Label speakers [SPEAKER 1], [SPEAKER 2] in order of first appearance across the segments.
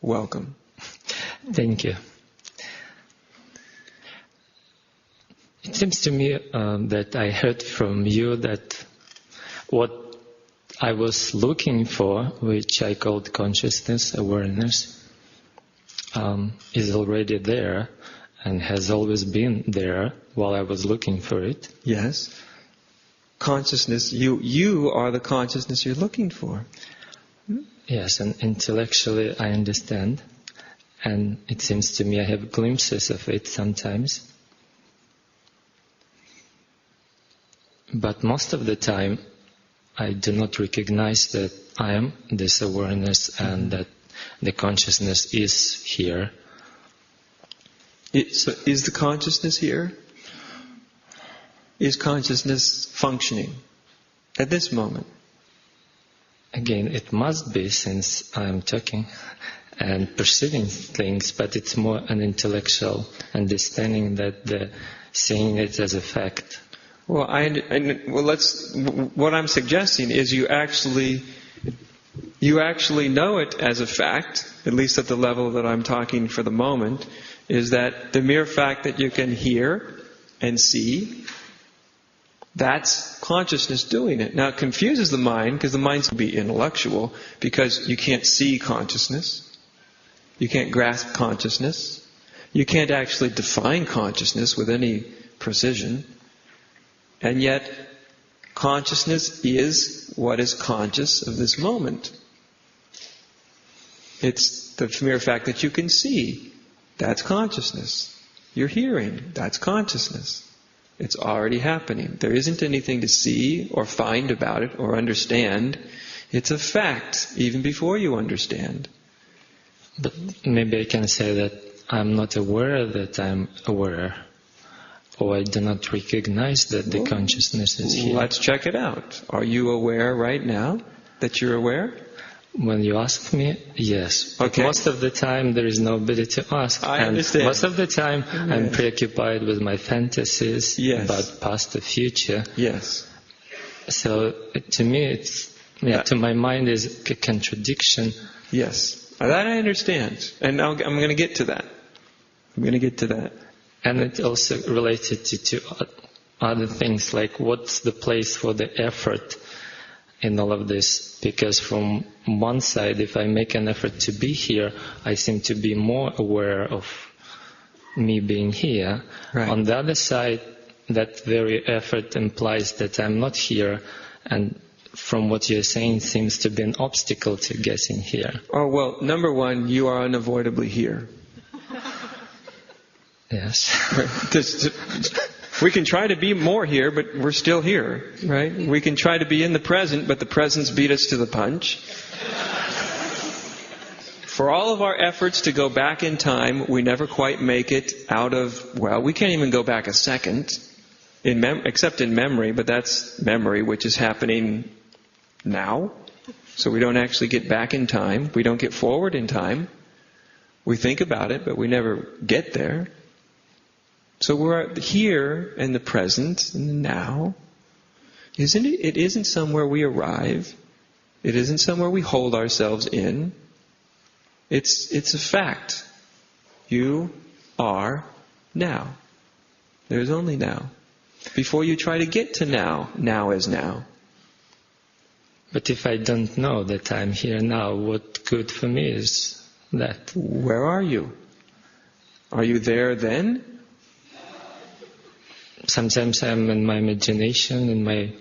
[SPEAKER 1] Welcome.
[SPEAKER 2] Thank you. It seems to me that I heard from you that what I was looking for, which I called consciousness, awareness, is already there and has always been there while I was looking for it.
[SPEAKER 1] Yes. Consciousness, you are the consciousness you're looking for.
[SPEAKER 2] Yes, and intellectually I understand. And it seems to me I have glimpses of it sometimes. But most of the time, I do not recognize that I am this awareness and that the consciousness is here.
[SPEAKER 1] So is the consciousness here? Is consciousness functioning at this moment?
[SPEAKER 2] Again, it must be, since I am talking and perceiving things, but it's more an intellectual understanding that the seeing it as a fact.
[SPEAKER 1] Well, what I'm suggesting is you actually know it as a fact, at least at the level that I'm talking for the moment, is that the mere fact that you can hear and see, that's consciousness doing it. Now it confuses the mind, because the mind will be intellectual, because you can't see consciousness, you can't grasp consciousness, you can't actually define consciousness with any precision. And yet, consciousness is what is conscious of this moment. It's the mere fact that you can see. That's consciousness. You're hearing. That's consciousness. It's already happening. There isn't anything to see or find about it or understand. It's a fact, even before you understand.
[SPEAKER 2] But maybe I can say that I'm not aware that I'm aware. Or I do not recognize that the consciousness is here.
[SPEAKER 1] Let's check it out. Are you aware right now that you're aware?
[SPEAKER 2] When you ask me, yes.
[SPEAKER 1] Okay.
[SPEAKER 2] But most of the time there is nobody to ask.
[SPEAKER 1] I understand.
[SPEAKER 2] Most of the time I'm preoccupied with my fantasies about past or future.
[SPEAKER 1] Yes.
[SPEAKER 2] So to me it's, to my mind is a contradiction.
[SPEAKER 1] Yes. That I understand. And now I'm going to get to that.
[SPEAKER 2] And it also related to other things, like what's the place for the effort in all of this? Because from one side, if I make an effort to be here, I seem to be more aware of me being here.
[SPEAKER 1] Right.
[SPEAKER 2] On the other side, that very effort implies that I'm not here, and from what you're saying seems to be an obstacle to getting here.
[SPEAKER 1] Oh, well, number one, you are unavoidably here.
[SPEAKER 2] Yes.
[SPEAKER 1] We can try to be more here, but we're still here, right? We can try to be in the present, but the present's beat us to the punch. For all of our efforts to go back in time, we never quite make it out of, we can't even go back a second, except in memory, but that's memory, which is happening now. So we don't actually get back in time. We don't get forward in time. We think about it, but we never get there. So we're here in the present, in the now. Isn't it? It isn't somewhere we arrive. It isn't somewhere we hold ourselves in. It's a fact. You are now. There's only now. Before you try to get to now, now is now.
[SPEAKER 2] But if I don't know that I'm here now, what good for me is that?
[SPEAKER 1] Where are you? Are you there then?
[SPEAKER 2] Sometimes I'm in my imagination, in my...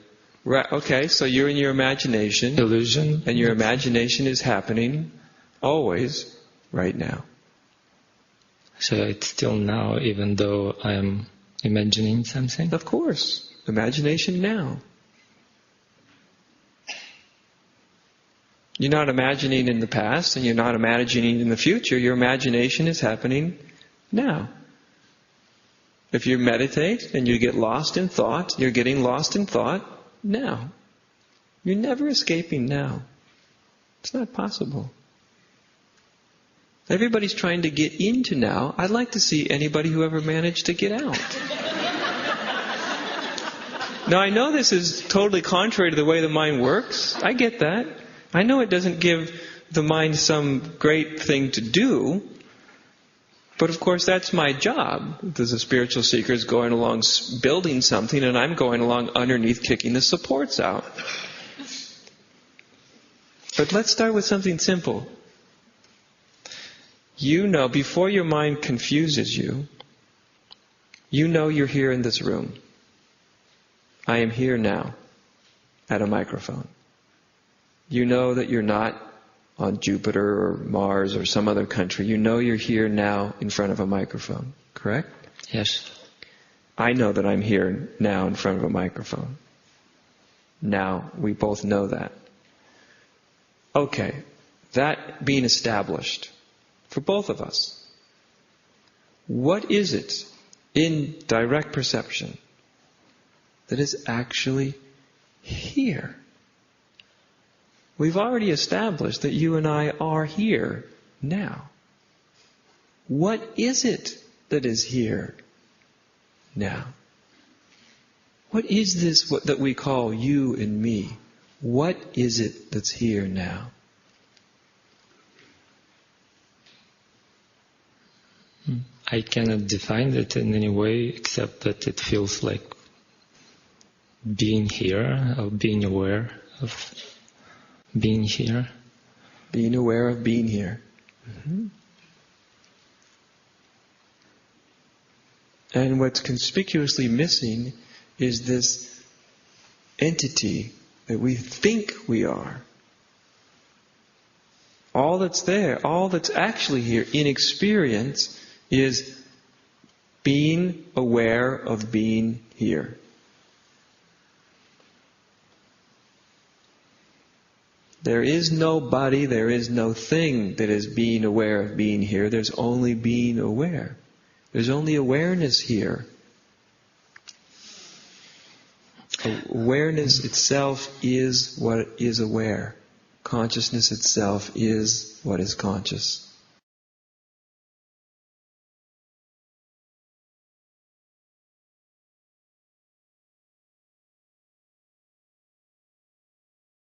[SPEAKER 1] Right, okay, so you're in your imagination.
[SPEAKER 2] Illusion.
[SPEAKER 1] And your imagination is happening always right now.
[SPEAKER 2] So it's still now, even though I'm imagining something?
[SPEAKER 1] Of course. Imagination now. You're not imagining in the past, and you're not imagining in the future. Your imagination is happening now. If you meditate and you get lost in thought, you're getting lost in thought now. You're never escaping now. It's not possible. Everybody's trying to get into now. I'd like to see anybody who ever managed to get out. Now I know this is totally contrary to the way the mind works. I get that. I know it doesn't give the mind some great thing to do, but of course that's my job. There's a spiritual seeker is going along building something, and I'm going along underneath kicking the supports out. But let's start with something simple. You know, before your mind confuses you, you know you're here in this room. I am here now at a microphone. You know that you're not on Jupiter or Mars or some other country. You know you're here now in front of a microphone, correct?
[SPEAKER 2] Yes.
[SPEAKER 1] I know that I'm here now in front of a microphone. Now, we both know that. Okay, that being established for both of us, what is it in direct perception that is actually here? We've already established that you and I are here now. What is it that is here now? What is this that we call you and me? What is it that's here now?
[SPEAKER 2] I cannot define it in any way except that it feels like being here, or being aware of being here.
[SPEAKER 1] Being aware of being here. Mm-hmm. And what's conspicuously missing is this entity that we think we are. All that's there, all that's actually here in experience is being aware of being here. There is nobody, there is no thing that is being aware of being here. There's only being aware. There's only awareness here. Awareness itself is what is aware. Consciousness itself is what is conscious.